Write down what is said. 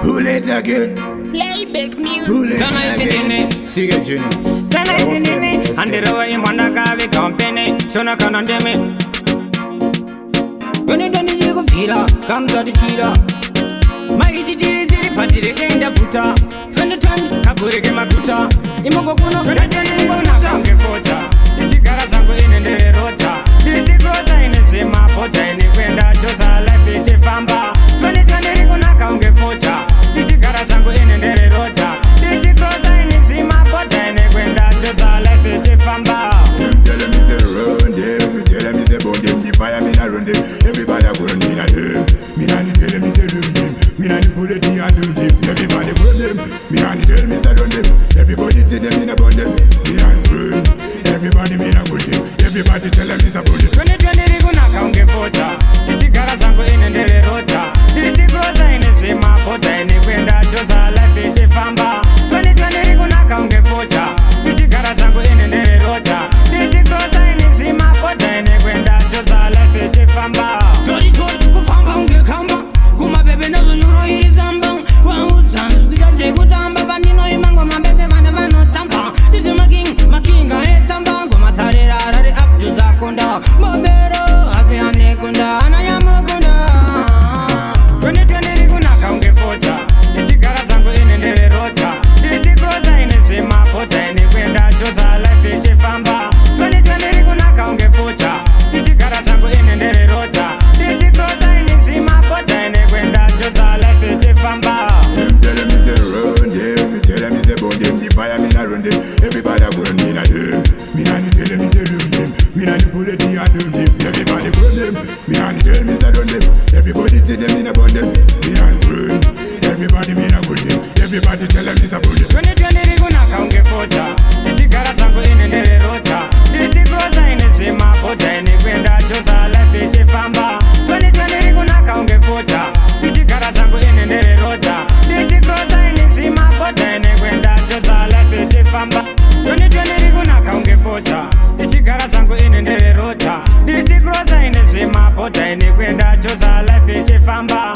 Pull it again. Playback music. Pull it Tana again. isinini, Tige Juni. tana isinini. Andirawa imwanda kavi company, shona kanandeme. Yoni dani jigo vira, kamza di chira. Maiti jiri ziri patire kenda futa. Twende kaburi ke makuta. Imongo kuno kenda jiri kona kange fota. Ichigara zangu inendere rota. Ichikoza inezima pota inekwenda choza life ichifamba. Twende kuna kange fota. Ichigara zangu inendere rota. Ichikoza inezima pota inekwenda choza life ichifamba. Them tell me say run them. Me tell me say burn them. The fire me na run them. Everybody go run me na them. Me na tell me say run them. Me na pull it and do them. Everybody go run them. Me na tell me say run them. Everybody tell them me na burn them. Me na run. Everybody me na good them. Everybody tell them is a bullet. Twende kuna kange fota. Ichigara zangu inendere rota. Ichikoza inezima pota inekwenda choza life ichifamba. Twende kuna kange fota. Ichigara zangu inendere rota. Ichikoza inezima pota inekwenda choza life ichifamba. Tori kufamba ungekamba kuma bebe nazo nyuro iri zamba wauzanzu kujaze kutamba bandino imango mambeze vane vanotamba tizi makinga etamba ngoma tarerarare abdu zakonda mobero ave anekunda anayamukunda Twende kuna kange fota. Ichigara zangu inendere rota. Ichikoza inezima pota inekwenda choza life ichifamba. Twende kuna kange fota. Ichigara zangu inendere rota. Ichikoza inezima pota inekwenda choza life ichifamba. Them tell me say run them. Me tell me say burn them. The fire me na run them. Everybody go run me na them. Me na tell me say run them. Me na pull it and do them. Everybody go run them. Me na tell me say run them. Everybody tell them me na burn them. Me na run. Everybody me na good them. Everybody tell them is a bullet. Twende kuna kange fota. Ichigara zangu inendere rota. Ichikoza inezima pota inekwenda choza life ichifamba. Twende kuna kange fota. Ichigara zangu inendere rota. Ichikoza inezima pota inekwenda choza life ichifamba. Twende kuna kange fota. Ichigara zangu inendere rota. Ichikoza inezima pota inekwenda choza life ichifamba.